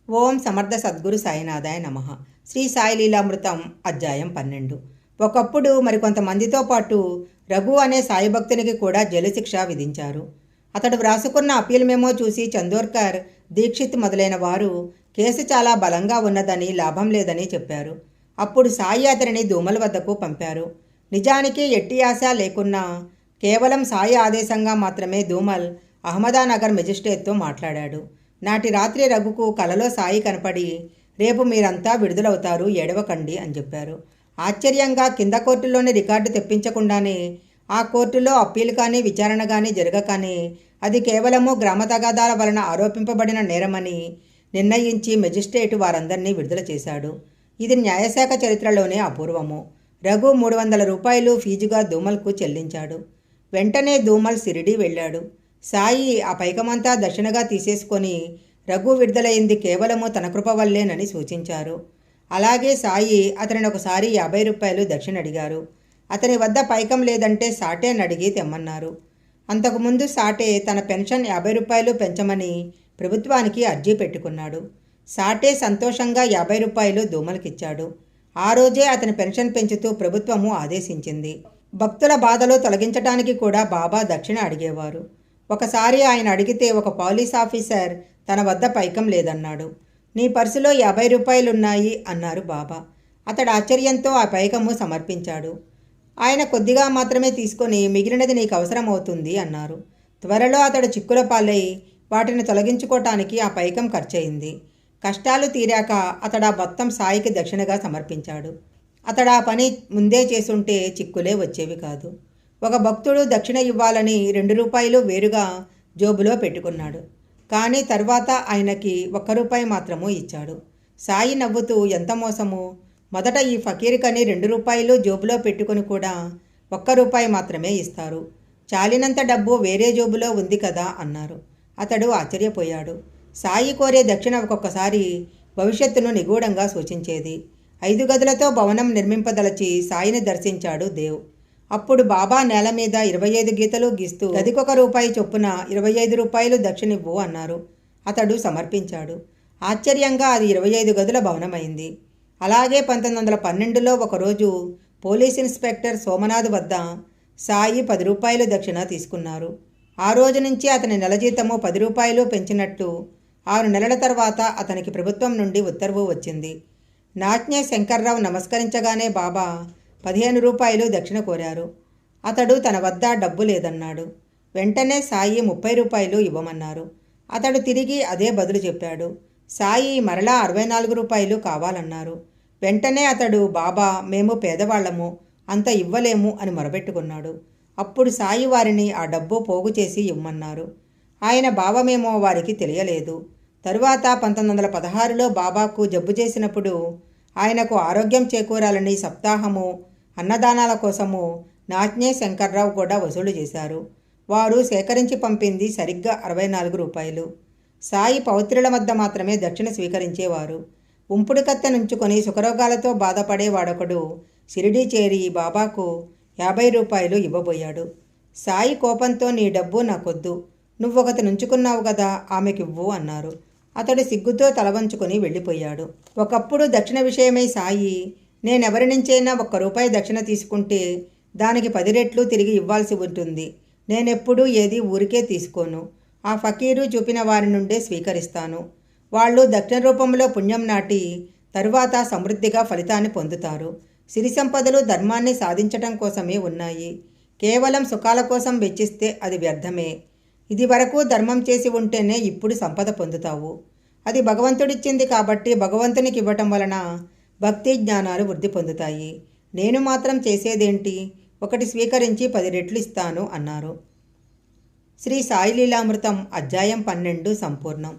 ఓం సమర్థ సద్గురు సాయినాథాయ నమః. శ్రీ సాయి లీలామృతం అధ్యాయం 12. ఒకప్పుడు మరికొంతమందితో పాటు రఘు అనే సాయి భక్తునికి కూడా జైలు శిక్ష విధించారు. అతడు వ్రాసుకున్న అప్పీల్ మెమో చూసి చందోర్కర్, దీక్షిత్ మొదలైన వారు కేసు చాలా బలంగా ఉన్నదని, లాభం లేదని చెప్పారు. అప్పుడు సాయి అతనిని దూమల వద్దకు పంపారు. నిజానికి ఎట్టి ఆశ లేకున్నా కేవలం సాయి ఆదేశంగా మాత్రమే దూమల్ అహ్మదానగర్ మెజిస్ట్రేట్తో మాట్లాడాడు. నాటి రాత్రి రఘుకు కలలో సాయి కనపడి, రేపు మీరంతా విడుదలవుతారు, ఏడవకండి అని చెప్పారు. ఆశ్చర్యంగా కింద కోర్టులోని రికార్డు తెప్పించకుండానే ఆ కోర్టులో అప్పీలు కానీ విచారణ కానీ జరగకనే అది కేవలము గ్రామ తగాదాల వలన ఆరోపింపబడిన నేరమని నిర్ణయించి మెజిస్ట్రేటు వారందరినీ విడుదల చేశాడు. ఇది న్యాయశాఖ చరిత్రలోనే అపూర్వము. రఘు 300 రూపాయలు ఫీజుగా దూమల్కు చెల్లించాడు. వెంటనే దూమల్ సిరిడి వెళ్ళాడు. సాయి ఆ పైకమంతా దక్షిణగా తీసేసుకొని రఘు విడుదలైంది కేవలము తన కృప వల్లేనని సూచించారు. అలాగే సాయి అతనిని ఒకసారి 50 రూపాయలు దక్షిణ అడిగారు. అతని వద్ద పైకం లేదంటే సాటేని అడిగి తెమ్మన్నారు. అంతకుముందు సాటే తన పెన్షన్ 50 రూపాయలు పెంచమని ప్రభుత్వానికి అర్జీ పెట్టుకున్నాడు. సాటే సంతోషంగా 50 రూపాయలు దూమలకిచ్చాడు. ఆ రోజే అతని పెన్షన్ పెంచుతూ ప్రభుత్వము ఆదేశించింది. భక్తుల బాధలు తొలగించడానికి కూడా బాబా దక్షిణ అడిగేవారు. ఒకసారి ఆయన అడిగితే ఒక పోలీస్ ఆఫీసర్ తన వద్ద పైకం లేదన్నాడు. నీ పర్సులో 50 రూపాయలున్నాయి అన్నారు బాబా. అతడు ఆశ్చర్యంతో ఆ పైకము సమర్పించాడు. ఆయన కొద్దిగా మాత్రమే తీసుకొని మిగిలినది నీకు అవసరం అవుతుంది అన్నారు. త్వరలో అతడు చిక్కుల పాలై వాటిని తొలగించుకోవటానికి ఆ పైకం ఖర్చయింది. కష్టాలు తీరాక అతడు ఆ మొత్తం సాయికి దక్షిణగా సమర్పించాడు. అతడు ఆ పని ముందే చేసుంటే చిక్కులే వచ్చేవి కాదు. ఒక భక్తుడు దక్షిణ ఇవ్వాలని 2 రూపాయలు వేరుగా జోబులో పెట్టుకున్నాడు. కానీ తర్వాత ఆయనకి 1 రూపాయి మాత్రము ఇచ్చాడు. సాయి నవ్వుతూ, ఎంత మోసము! మొదట ఈ ఫకీర్కని 2 రూపాయలు జోబులో పెట్టుకుని కూడా 1 రూపాయి మాత్రమే ఇస్తారు. చాలినంత డబ్బు వేరే జోబులో ఉంది కదా అన్నారు. అతడు ఆశ్చర్యపోయాడు. సాయి కోరే దక్షిణ ఒక్కొక్కసారి భవిష్యత్తును నిగూఢంగా సూచించేది. 5 గదులతో భవనం నిర్మింపదలచి సాయిని దర్శించాడు దేవ్. అప్పుడు బాబా నేల మీద 25 గీతలు గీస్తూ గదికొక రూపాయి చొప్పున 25 రూపాయలు దక్షిణివ్వు అన్నారు. అతడు సమర్పించాడు. ఆశ్చర్యంగా అది 25 గదుల భవనమైంది. అలాగే 1912లో ఒకరోజు పోలీస్ ఇన్స్పెక్టర్ సోమనాథ్ వద్ద సాయి 10 రూపాయలు దక్షిణ తీసుకున్నారు. ఆ రోజు నుంచి అతని నెల జీతము 10 రూపాయలు పెంచినట్టు 6 నెలల తర్వాత అతనికి ప్రభుత్వం నుండి ఉత్తర్వు వచ్చింది. నాట్నే శంకర్రావు నమస్కరించగానే బాబా 15 రూపాయలు దక్షిణ కోరారు. అతడు తన వద్ద డబ్బు లేదన్నాడు. వెంటనే సాయి 30 రూపాయలు ఇవ్వమన్నారు. అతడు తిరిగి అదే బదులు చెప్పాడు. సాయి మరలా 64 రూపాయలు కావాలన్నారు. వెంటనే అతడు, బాబా, మేము పేదవాళ్లము, అంత ఇవ్వలేము అని మొరబెట్టుకున్నాడు. అప్పుడు సాయి వారిని ఆ డబ్బు పోగు చేసి ఇవ్వమన్నారు. ఆయన భావమేమో వారికి తెలియలేదు. తరువాత 1916లో బాబాకు జబ్బు చేసినప్పుడు ఆయనకు ఆరోగ్యం చేకూరాలని సప్తాహము, అన్నదానాల కోసము నాట్నే శంకర్రావు కూడా వసూలు చేశారు. వారు సేకరించి పంపింది సరిగ్గా 64 రూపాయలు. సాయి పౌత్రుల వద్ద మాత్రమే దక్షిణ స్వీకరించేవారు. ఉంపుడు కత్తె నుంచుకొని సుఖరోగాలతో బాధపడే వాడొకడు షిరిడీ చేరి బాబాకు 50 రూపాయలు ఇవ్వబోయాడు. సాయి కోపంతో, నీ డబ్బు నాకొద్దు, నువ్వొకటి నుంచుకున్నావు కదా, ఆమెకివ్వు అన్నారు. అతడు సిగ్గుతో తలవంచుకొని వెళ్ళిపోయాడు. ఒకప్పుడు దక్షిణ విషయమై సాయి, నేనెవరి నుంచైనా 1 రూపాయి దక్షిణ తీసుకుంటే దానికి 10 రెట్లు తిరిగి ఇవ్వాల్సి ఉంటుంది. నేనెప్పుడూ ఏది ఊరికే తీసుకోను. ఆ ఫకీరు చూపిన వారి నుండే స్వీకరిస్తాను. వాళ్ళు దక్షిణ రూపంలో పుణ్యం నాటి తరువాత సమృద్ధిగా ఫలితాన్ని పొందుతారు. సిరి సంపదలు ధర్మాన్ని సాధించటం కోసమే ఉన్నాయి. కేవలం సుఖాల కోసం వెచ్చిస్తే అది వ్యర్థమే. ఇది వరకు ధర్మం చేసి ఉంటేనే ఇప్పుడు సంపద పొందుతావు. అది భగవంతుడిచ్చింది కాబట్టి భగవంతునికి ఇవ్వటం వలన భక్తి జ్ఞానాలు వృద్ధి పొందుతాయి. నేను మాత్రం చేసేదేంటి, ఒకటి స్వీకరించి 10 రెట్లు ఇస్తాను అన్నారు. శ్రీ సాయి లీలామృతం అధ్యాయం 12 సంపూర్ణం.